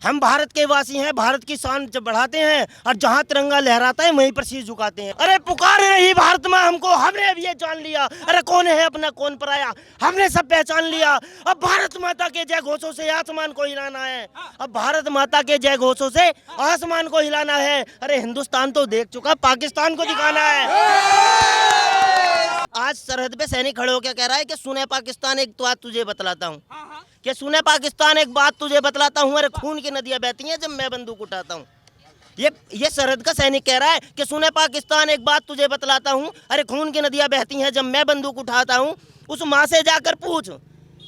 हम भारत के वासी हैं, भारत की शान बढ़ाते हैं और जहाँ तिरंगा लहराता है वहीं पर शीश झुकाते हैं। अरे पुकार रही भारत माँ हमको, हमने अब ये जान लिया, अरे कौन है अपना कौन पराया, हमने सब पहचान लिया। अब भारत माता के जय घोषों से आसमान को हिलाना है, अब भारत माता के जय घोषों से आसमान को हिलाना है। अरे हिंदुस्तान तो देख चुका, पाकिस्तान को दिखाना है। आज सरहद पे सैनिक खड़े होकर कह रहा है कि सुने पाकिस्तान एक बात तुझे बतलाता हूँ, कि सुने पाकिस्तान एक बात तुझे बतलाता हूँ, अरे खून की नदियां बहती हैं जब मैं बंदूक उठाता हूँ। ये सरहद का सैनिक कह रहा है कि सुने पाकिस्तान एक बात तुझे बतलाता हूँ, अरे खून की नदियां बहती हैं जब मैं बंदूक उठाता हूँ। उस माँ से जाकर पूछ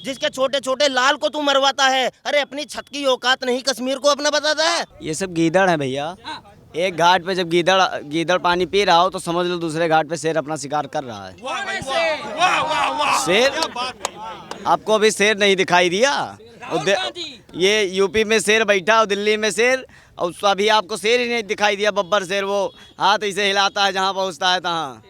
जिसके छोटे छोटे लाल को तू मरवाता है, अरे अपनी छत की औकात नहीं कश्मीर को अपना बताता है। ये सब गीदड़ है भैया। एक घाट पे जब गीदड़ पानी पी रहा हो तो समझ लो दूसरे घाट पे शेर अपना शिकार कर रहा है। शेर आपको अभी शेर नहीं दिखाई दिया? ये यूपी में शेर बैठा और दिल्ली में शेर, और अभी आपको शेर ही नहीं दिखाई दिया। बब्बर शेर वो हाथ ऐसे हिलाता है जहाँ पहुँचता है तहाँ।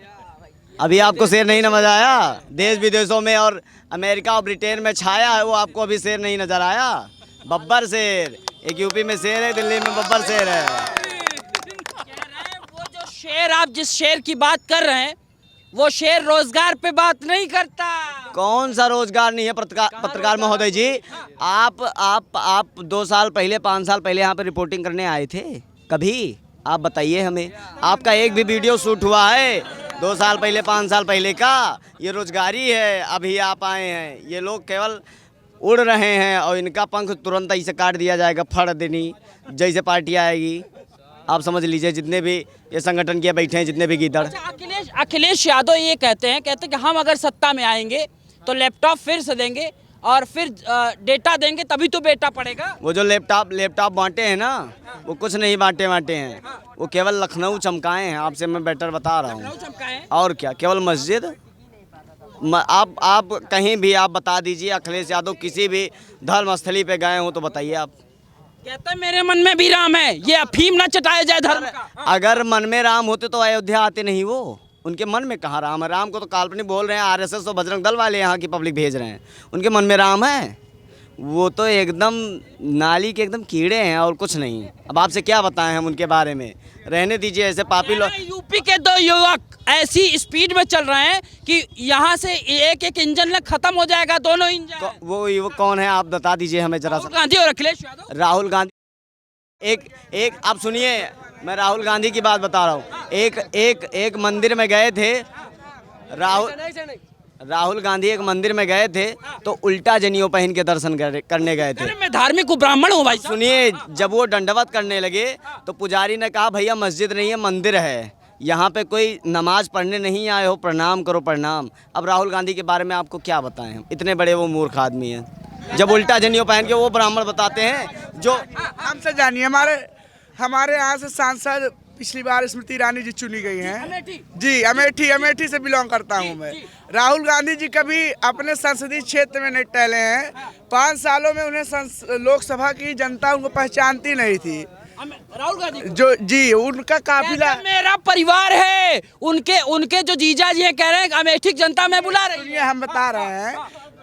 अभी आपको शेर नहीं नजर आया? देश विदेशों में और अमेरिका और ब्रिटेन में छाया है वो, आपको अभी शेर नहीं नजर आया? बब्बर शेर, एक यूपी में शेर है, दिल्ली में बब्बर शेर है। शेर, आप जिस शेर की बात कर रहे हैं वो शेर रोजगार पे बात नहीं करता। कौन सा रोजगार नहीं है पत्रकार महोदय जी? आप 2 साल पहले 5 साल पहले यहाँ पे रिपोर्टिंग करने आए थे कभी? आप बताइए हमें, आपका एक भी वीडियो शूट हुआ है 2 साल पहले 5 साल पहले का? ये रोजगारी है। अभी आप आए हैं, ये लोग केवल उड़ रहे हैं और इनका पंख तुरंत ऐसे काट दिया जाएगा फड़ देनी जैसे पार्टी आएगी। आप समझ लीजिए जितने भी ये संगठन के बैठे हैं, जितने भी गीदड़। अच्छा, अखिलेश यादव ये कहते हैं कि हम अगर सत्ता में आएंगे तो लैपटॉप फिर से देंगे और फिर डेटा देंगे तभी तो बेटा पड़ेगा। वो जो लैपटॉप बांटे हैं ना, वो कुछ नहीं बांटे हैं, वो केवल लखनऊ चमकाए हैं। आपसे मैं बेटर बता रहा हूँ। और क्या, केवल मस्जिद। आप कहीं भी आप बता दीजिए, अखिलेश यादव किसी भी धर्म स्थली पे गए हो तो बताइए आप। कहता है मेरे मन में भी राम है, ये अफीम ना चटाया जाए धर्म का। अगर मन में राम होते तो अयोध्या आते नहीं वो। उनके मन में कहाँ राम है? राम को तो काल्पनिक बोल रहे हैं, आरएसएस और बजरंग दल वाले यहाँ की पब्लिक भेज रहे हैं। उनके मन में राम है? वो तो एकदम नाली के एकदम कीड़े हैं और कुछ नहीं। अब आपसे क्या बताएं हम उनके बारे में? रहने दीजिए ऐसे पापी लोग। यूपी के 2 युवक ऐसी स्पीड में चल रहे हैं कि यहाँ से एक इंजन में खत्म हो जाएगा, दोनों इंजन। वो युवक कौन है आप बता दीजिए हमें जरा सा। राहुल गांधी और अखिलेश यादव। राहुल गांधी एक आप सुनिए, मैं राहुल गांधी की बात बता रहा हूँ। एक मंदिर में गए थे राहुल गांधी एक मंदिर में गए थे तो उल्टा जनेऊ पहन के दर्शन करने गए थे। मैं धार्मिक ब्राह्मण हूँ भाई। सुनिए, जब वो दंडवत करने लगे तो पुजारी ने कहा भैया मस्जिद नहीं है मंदिर है, यहाँ पे कोई नमाज पढ़ने नहीं आए हो, प्रणाम करो प्रणाम। अब राहुल गांधी के बारे में आपको क्या बताएं हम, इतने बड़े वो मूर्ख आदमी हैं। जब उल्टा जनेऊ पहन के वो ब्राह्मण बताते हैं जो हमसे जानिए। हमारे यहाँ से सांसद पिछली बार स्मृति ईरानी जी चुनी गई हैं जी। अमेठी से बिलोंग करता हूँ मैं। राहुल गांधी जी कभी अपने संसदीय क्षेत्र में नहीं टहले हैं। 5 सालों में उन्हें लोकसभा की जनता उनको पहचानती नहीं थी। राहुल गांधी जो जी उनका काफिला मेरा परिवार है, उनके जो जीजा जी कह रहे हैं अमेठी जनता में बुला रही है। हम बता रहे हैं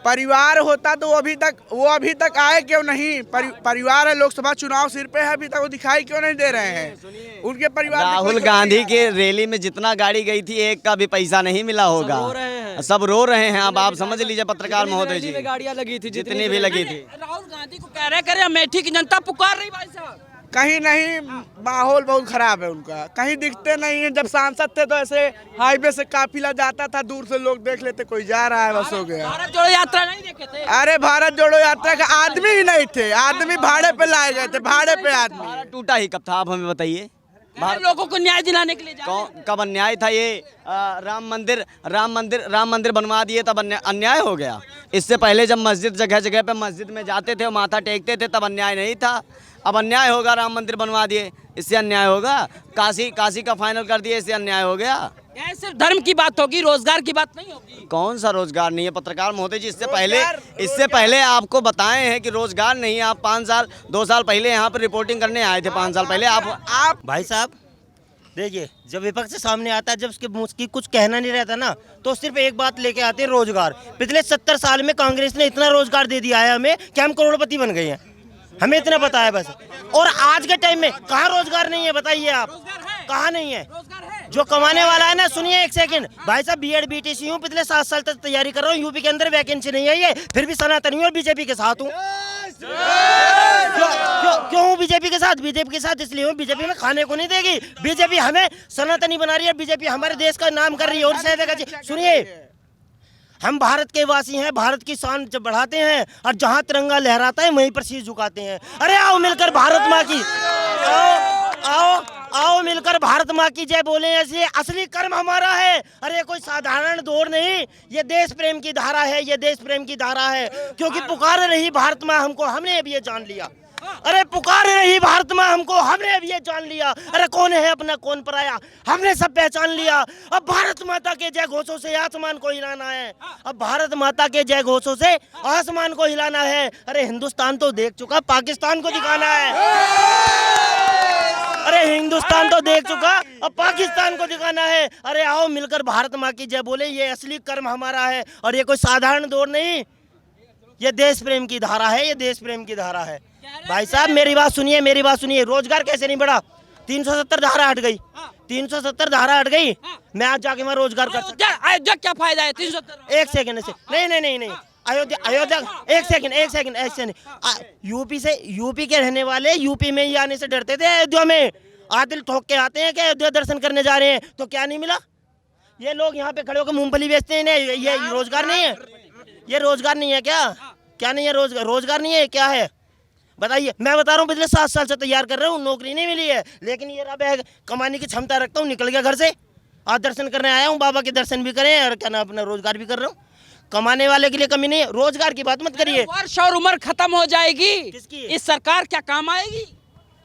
परिवार होता तो वो अभी तक आए क्यों नहीं? परिवार है, लोकसभा चुनाव सिर पे है, अभी तक वो दिखाई क्यों नहीं दे रहे हैं? उनके परिवार। राहुल गांधी के रैली में जितना गाड़ी गई थी एक का भी पैसा नहीं मिला होगा। सब रो रहे हैं। अब आप समझ लीजिए पत्रकार महोदय जी, गाड़ियां लगी थी जितनी भी लगी थी। राहुल गांधी को कह रहे अमेठी की जनता पुकार रही भाई साहब। कहीं नहीं, माहौल बहुत खराब है उनका, कहीं दिखते नहीं है। जब सांसद थे तो ऐसे हाईवे से काफिला जाता था, दूर से लोग देख लेते कोई जा रहा है, बस हो गया। भारत जोड़ो यात्रा नहीं देखे थे? अरे भारत जोड़ो यात्रा का आदमी ही नहीं थे, आदमी भाड़े पे लाए गए थे, भाड़े पे आदमी। टूटा ही कब था आप हमें बताइए? लोगों को न्याय दिलाने के लिए कब अन्याय था? ये राम मंदिर बनवा दिए तब अन्याय हो गया। इससे पहले जब मस्जिद जगह जगह पे मस्जिद में जाते थे और माथा टेकते थे तब अन्याय नहीं था। अब अन्याय होगा, राम मंदिर बनवा दिए इससे अन्याय होगा। काशी का फाइनल कर दिए इससे अन्याय हो गया। सिर्फ धर्म की बात होगी, रोजगार की बात नहीं होगी। कौन सा रोजगार नहीं है पत्रकार महोदय जी? इससे पहले आपको बताए हैं कि रोजगार नहीं है। आप 2 साल पहले यहाँ पर रिपोर्टिंग करने आए थे। 5 साल पहले आप भाई साहब देखिए, जब विपक्ष से सामने आता है, जब उसके मुंह की कुछ कहना नहीं रहता ना, तो सिर्फ एक बात लेके आते हैं, रोजगार। पिछले 70 साल में कांग्रेस ने इतना रोजगार दे दिया है हमें कि हम करोड़पति बन गए हैं। हमें इतना पता है बस। और आज के टाइम में कहाँ रोजगार नहीं है बताइए आप, कहाँ नहीं है? जो कमाने वाला है ना, सुनिए एक सेकंड भाई साहब, बीएड बीटीसी हूँ, पिछले 7 साल तक तैयारी कर रहा हूँ, यूपी के अंदर वैकेंसी नहीं है, ये फिर भी सनातनी और बीजेपी के साथ हूँ। क्यों हूँ बीजेपी के साथ? बीजेपी के साथ इसलिए हूँ, बीजेपी में खाने को नहीं देगी, बीजेपी हमें सनातनी बना रही है, बीजेपी हमारे देश का नाम कर रही है। और सुनिए, हम भारत के वासी हैं, भारत की शान बढ़ाते हैं, और जहाँ तिरंगा लहराता है वहीं पर शीश झुकाते हैं। अरे आओ मिलकर भारत माँ की, आओ मिलकर भारत माँ की जय बोले। ऐसे असली कर्म हमारा है। अरे कोई साधारण दौर नहीं, ये देश प्रेम की धारा है, ये देश प्रेम की धारा है। क्योंकि पुकार रही भारत माँ हमको, हमने अब ये जान लिया। अरे पुकार रही भारत माँ हमको, हमने अब ये जान लिया। अरे कौन है अपना कौन पराया, हमने सब पहचान लिया। अब भारत माता के जय घोषों से आसमान को हिलाना है, अब भारत माता के जय घोषों से आसमान को हिलाना है। अरे हिंदुस्तान तो देख चुका, पाकिस्तान को दिखाना है। अरे हिंदुस्तान तो देख चुका, अब पाकिस्तान को दिखाना है। अरे आओ मिलकर भारत माँ की जय बोले, ये असली कर्म हमारा है, और ये कोई साधारण दौर नहीं, ये देश प्रेम की धारा है, ये देश प्रेम की धारा है। भाई साहब मेरी बात सुनिए, मेरी बात सुनिए, रोजगार कैसे नहीं बढ़ा? 370 धारा हट गई, 370 धारा हट गई, मैं आज जाके मैं रोजगार कर सकता। अयोध्या क्या फायदा है 370? एक सेकंड से, नहीं, अयोध्या एक सेकंड, यूपी के रहने वाले यूपी में ही आने से डरते थे। अयोध्या में आदिल ठोक के आते हैं कि अयोध्या दर्शन करने जा रहे हैं, तो क्या नहीं मिला? ये लोग यहाँ पे खड़े होकर मूंगफली बेचते हैं, ये रोजगार नहीं है? ये रोजगार नहीं है क्या नहीं है? रोजगार नहीं है, क्या है बताइए? मैं बता रहा हूँ, पिछले 7 साल से तैयार कर रहा हूँ, नौकरी नहीं मिली है, लेकिन ये रहा बैग कमाने की क्षमता रखता हूँ, निकल गया घर से, आज दर्शन करने आया हूँ, बाबा के दर्शन भी करें और क्या ना अपना रोजगार भी कर रहा हूँ। कमाने वाले के लिए कमी नहीं है, रोजगार की बात मत करिए। वर्ष और उम्र खत्म हो जाएगी, किसकी? इस सरकार क्या काम आएगी?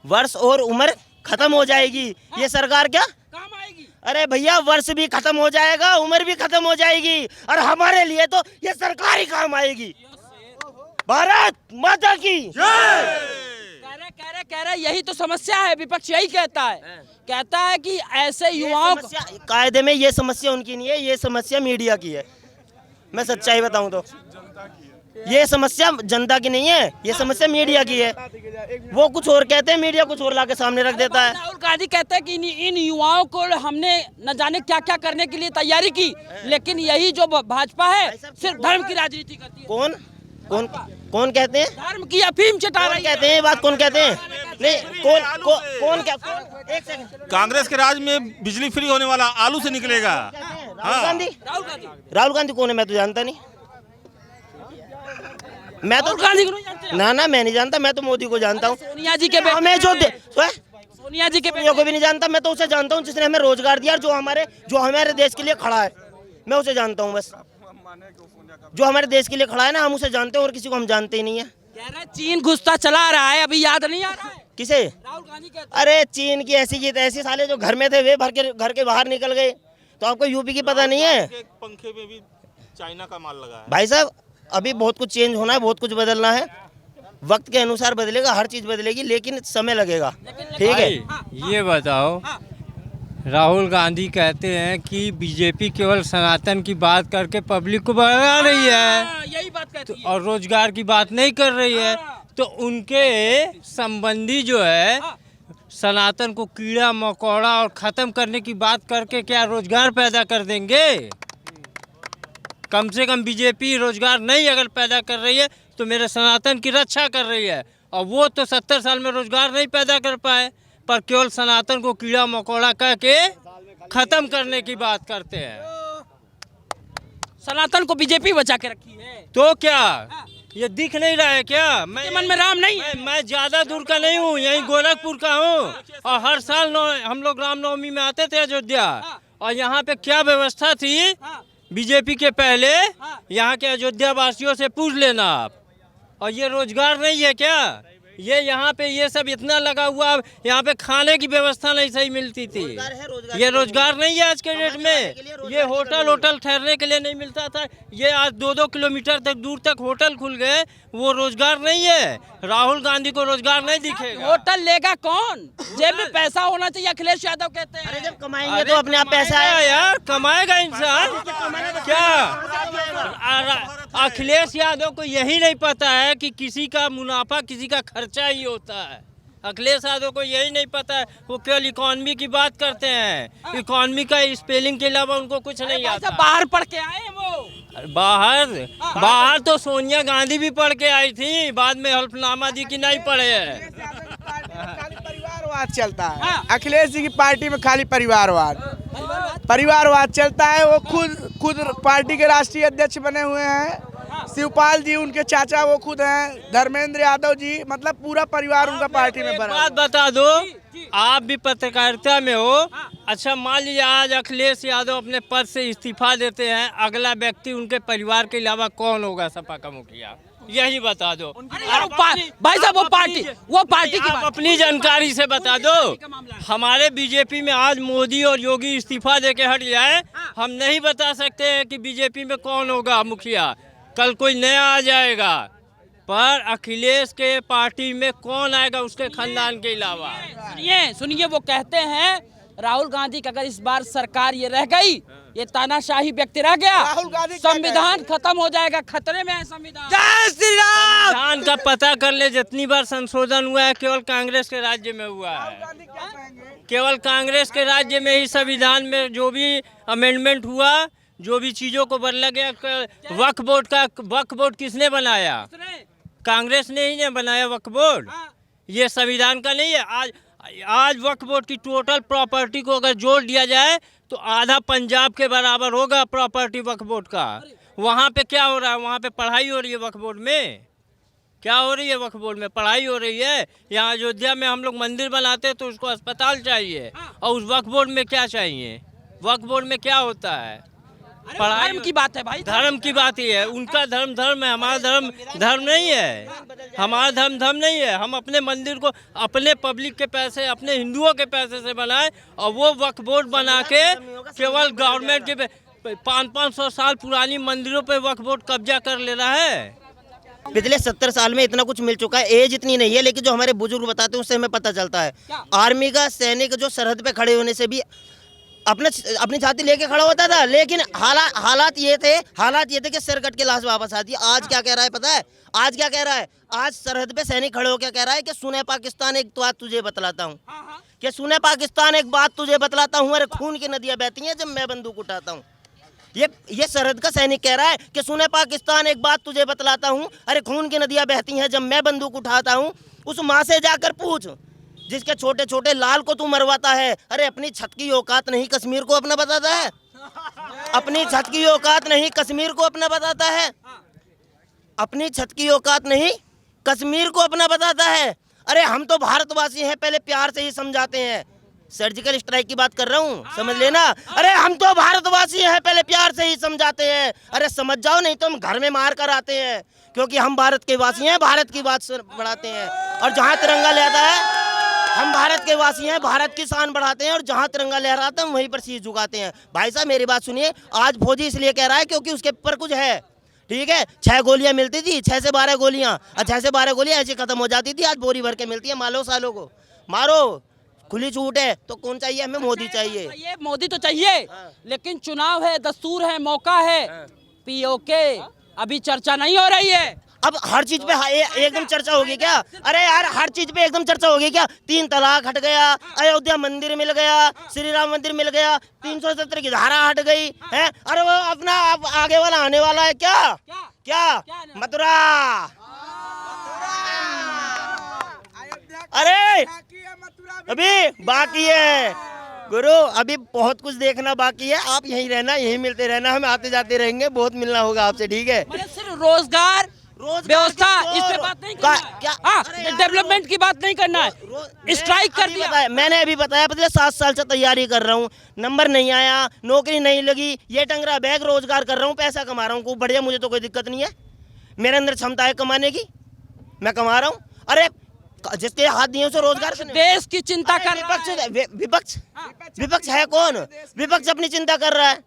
वर्ष और उम्र खत्म हो जाएगी, ये सरकार क्या काम आएगी? अरे भैया, वर्ष भी खत्म हो जाएगा, उम्र भी खत्म हो जाएगी, और हमारे लिए तो ये सरकार ही काम आएगी। भारत माता की कह रहे यही तो समस्या है, विपक्ष यही कहता है कि ऐसे युवाओं को कायदे में ये समस्या उनकी नहीं है, ये समस्या मीडिया की है। मैं सच्चाई बताऊं तो ये समस्या जनता की नहीं है, ये समस्या मीडिया की है। वो कुछ और कहते हैं, मीडिया कुछ और लाके सामने रख देता है। राहुल गांधी कहते हैं कि इन युवाओं को हमने न जाने क्या क्या करने के लिए तैयारी की, लेकिन यही जो भाजपा है सिर्फ धर्म की राजनीति करती है। कौन कहते हैं? धर्म की अफीम चटा रही कहते हैं, बात कौन कहते हैं? नहीं, कौन क्या? एक सेकंड, कांग्रेस के राज में बिजली फ्री होने वाला आलू से निकलेगा। राहुल गांधी कौन है? मैं तो जानता नहीं, मैं तो गांधी को नहीं जानते? ना मैं नहीं जानता, मैं तो मोदी को जानता हूँ। सोनिया जी के हमें जो सोनिया जी के को भी नहीं जानता, मैं तो उसे जानता हूँ जिसने हमें रोजगार दिया, जो हमारे देश के लिए खड़ा है, मैं उसे जानता हूँ बस। जो हमारे देश के लिए खड़ा है ना, हम उसे जानते हैं, और किसी को हम जानते ही नहीं है। कह रहे चीन घुसता चला रहा है, अभी याद नहीं आ रहा है? किसे? राहुल गांधी कहते हैं। अरे चीन की ऐसी जीत ऐसी, साले जो घर में थे वे घर के बाहर निकल गए, तो आपको यूपी की पता नहीं है? पंखे में भी चाइना का माल लगा है। भाई साहब अभी बहुत कुछ चेंज होना है, बहुत कुछ बदलना है, वक्त के अनुसार बदलेगा, हर चीज बदलेगी, लेकिन समय लगेगा। ठीक है, ये बताओ, राहुल गांधी कहते हैं कि बीजेपी केवल सनातन की बात करके पब्लिक को भगा रही है, यही बात कहती है, और रोजगार की बात नहीं कर रही है, तो उनके संबंधी जो है सनातन को कीड़ा मकोड़ा और ख़त्म करने की बात करके क्या रोजगार पैदा कर देंगे? कम से कम बीजेपी रोजगार नहीं अगर पैदा कर रही है तो मेरे सनातन की रक्षा कर रही है, और वो तो 70 साल में रोजगार नहीं पैदा कर पाए, पर केवल सनातन को कीड़ा मकोड़ा कह के खत्म करने की बात करते हैं। सनातन को बीजेपी बचा के रखी है, तो क्या ये दिख नहीं रहा है क्या? मन में राम नहीं है? मैं ज़्यादा दूर का नहीं हूँ, यहीं गोरखपुर का हूँ, और हर साल हम लोग रामनवमी में आते थे अयोध्या, और यहाँ पे क्या व्यवस्था थी बीजेपी के पहले, यहाँ के अयोध्या वासियों से पूछ लेना आप। और ये रोजगार नहीं है क्या? ये यहाँ पे ये सब इतना लगा हुआ, यहाँ पे खाने की व्यवस्था नहीं सही मिलती थी, ये रोजगार नहीं है आज के डेट में। ये होटल ठहरने के लिए नहीं मिलता था, ये आज 2-2 किलोमीटर तक दूर तक होटल खुल गए, वो रोजगार नहीं है। राहुल गांधी को रोजगार नहीं दिखेगा। होटल लेगा कौन? जेब में पैसा होना चाहिए, अखिलेश यादव कहते हैं। अरे जब कमाएंगे तो अपने आप पैसा आएगा यार, कमाएगा इंसान क्या? अखिलेश यादव को यही नहीं पता है कि किसी का मुनाफा किसी का खर्चा चर्चा ही होता है। अखिलेश यादव को यही नहीं पता है, वो केवल इकॉनमी की बात करते हैं। इकॉनमी का स्पेलिंग के अलावा उनको कुछ नहीं आता। बाहर पढ़ के आए हैं वो। बाहर तो सोनिया गांधी भी पढ़ के आई थी, बाद में हल्फनामा दी कि नहीं पढ़े है। खाली परिवारवाद चलता है अखिलेश जी की पार्टी में, खाली परिवारवाद चलता है। वो खुद पार्टी के राष्ट्रीय अध्यक्ष बने हुए हैं। शिवपाल जी उनके चाचा वो खुद हैं, धर्मेंद्र यादव जी, मतलब पूरा परिवार उनका पार्टी में बना। बात बता दो, आप भी पत्रकारिता में हो। अच्छा, मान लीजिए आज अखिलेश यादव अपने पद से इस्तीफा देते हैं, अगला व्यक्ति उनके परिवार के अलावा कौन होगा सपा का मुखिया? यही बता दो। भाई साहब वो पार्टी की आप अपनी जानकारी से बता दो। हमारे बीजेपी में आज मोदी और योगी इस्तीफा दे के हट जाए, हम नहीं बता सकते हैं कि बीजेपी में कौन होगा मुखिया। कल कोई नया आ जाएगा, पर अखिलेश के पार्टी में कौन आएगा उसके खानदान के अलावा? सुनिए वो कहते हैं राहुल गांधी की अगर इस बार सरकार ये रह गई, ये तानाशाही व्यक्ति रह गया, राहुल गांधी संविधान खत्म हो जाएगा, खतरे में है संविधान। जय श्री राम। संविधान का पता कर ले, जितनी बार संशोधन हुआ है केवल कांग्रेस के राज्य में हुआ है। केवल कांग्रेस के राज्य में ही संविधान में जो भी अमेंडमेंट हुआ, जो भी चीजों को बदला गया। वक्फ बोर्ड किसने बनाया? कांग्रेस ने ही ने बनाया वक्फ बोर्ड। ये संविधान का नहीं है। आज वक्फ बोर्ड की टोटल प्रॉपर्टी को अगर जोड़ दिया जाए तो आधा पंजाब के बराबर होगा प्रॉपर्टी वक्फ बोर्ड का। वहाँ पे क्या हो रहा है? वहाँ पे पढ़ाई हो रही है वक्फ बोर्ड में। क्या हो रही है वक्फ बोर्ड में? पढ़ाई हो रही है। यहाँ अयोध्या में हम लोग मंदिर बनाते हैं तो उसको अस्पताल चाहिए, और उस वक्फ बोर्ड में क्या चाहिए? वक्फ बोर्ड में क्या होता है? पढ़ाई धर्म की बात है भाई, धर्म की बात ही है। उनका धर्म है, हमारा धर्म नहीं है। हमारा धर्म नहीं है। हम अपने मंदिर को अपने पब्लिक के पैसे, अपने हिंदुओं के पैसे से बनाए, और वो वक्फ बोर्ड बना के केवल गवर्नमेंट के 500 साल पुरानी मंदिरों पे वक्फ बोर्ड कब्जा कर ले रहा है। पिछले 70 साल में इतना कुछ मिल चुका है। एज इतनी नहीं है, लेकिन जो हमारे बुजुर्ग बताते हैं उससे हमें पता चलता है। आर्मी का सैनिक जो सरहद पे खड़े होने से भी अपनी छाती लेके खड़ा होता था, लेकिन हालात ये थे कि सिर कट के लाश वापस आती है। आज क्या कह रहा है पता है? आज क्या कह रहा है? आज सरहद पे सैनिक खड़े हो क्या कह रहा है कि सुने पाकिस्तान एक बात तुझे बतलाता हूँ, कि सुने पाकिस्तान एक बात तुझे बतलाता हूँ, अरे खून की नदियाँ बहती हैं जब मैं बंदूक उठाता हूँ। ये सरहद का सैनिक कह रहा है कि सुने पाकिस्तान एक बात तुझे बतलाता हूँ, अरे खून की नदियाँ बहती हैं जब मैं बंदूक उठाता हूँ। उस माँ से जाकर पूछ जिसके छोटे छोटे लाल को तू मरवाता है, अरे अपनी छत की औकात नहीं कश्मीर को अपना बताता है? अपनी छत की औकात नहीं कश्मीर को अपना बताता है? अपनी छत की औकात नहीं कश्मीर को अपना बताता है? अरे हम तो भारतवासी हैं, पहले प्यार से ही समझाते हैं। सर्जिकल स्ट्राइक की बात कर रहा हूँ, समझ लेना। अरे हम तो भारतवासी हैं, पहले प्यार से ही समझाते हैं। अरे समझ जाओ, नहीं तो हम घर में मार कर आते हैं, क्योंकि हम भारत के वासी हैं, भारत की बात बढ़ाते हैं। और जहाँ तिरंगा लहराता है, हम भारत के वासी हैं, भारत की शान बढ़ाते हैं, और जहाँ तिरंगा लहराता है वहीं पर शीश झुकाते हैं। भाई साहब मेरी बात सुनिए, आज फौजी इसलिए कह रहा है क्योंकि उसके ऊपर कुछ है, ठीक है। 6 गोलियां मिलती थी, 6 से 12 गोलियां, और 6 से 12 गोलियां ऐसी खत्म हो जाती थी, आज बोरी भर के मिलती है। मालो सालों को मारो, खुली छूट है। तो कौन चाहिए हमें? मोदी चाहिए। ये मोदी तो चाहिए, लेकिन चुनाव है, दस्तूर है, मौका है। पीओके अभी चर्चा नहीं हो रही है। अब हर चीज पे एकदम चर्चा होगी क्या? अरे यार हर चीज पे एकदम चर्चा होगी क्या? 3 तलाक हट गया, अयोध्या मंदिर मिल गया, श्री राम मंदिर मिल गया, 370 की धारा हट गई है। अरे वो अपना आगे वाला आने वाला है क्या? मथुरा। अरे अभी बाकी है गुरु, अभी बहुत कुछ देखना बाकी है। आप यहीं रहना, यहीं मिलते रहना, हम आते जाते रहेंगे, बहुत मिलना होगा आपसे, ठीक है। सिर्फ रोजगार व्यवस्था इस पे बात नहीं करना है। क्या? हाँ, डेवलपमेंट की बात नहीं करना है। स्ट्राइक कर दिया। मैंने अभी बताया, पिछले 7 साल से तैयारी कर रहा हूँ, नंबर नहीं आया, नौकरी नहीं लगी, ये टंगरा बैग रोजगार कर रहा हूँ, पैसा कमा रहा हूँ खूब बढ़िया, मुझे तो कोई दिक्कत नहीं है। मेरे अंदर क्षमता है कमाने की, मैं कमा रहा हूँ। अरे जिसके हाथ दिए उसे रोजगार। देश की चिंता कर विपक्ष है कौन? विपक्ष अपनी चिंता कर रहा है।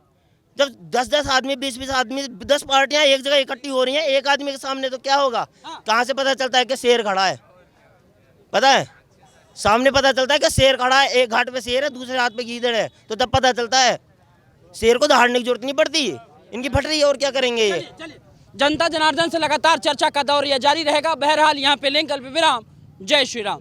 जब 10-10 आदमी, 20-20 आदमी, 10 पार्टियां एक जगह इकट्ठी हो रही हैं एक आदमी के सामने, तो क्या होगा? कहाँ से पता चलता है कि शेर खड़ा है? पता है, सामने पता चलता है कि शेर खड़ा है। एक घाट पे शेर है, दूसरे हाथ पे गीदड़ है, तो तब पता चलता है। शेर को दहाड़ने की जरूरत नहीं पड़ती, इनकी फट रही है, और क्या करेंगे ये। जनता जनार्दन से लगातार चर्चा का दौर यह जारी रहेगा। बहरहाल यहाँ पे लेंगे अल्प विराम। जय श्री राम।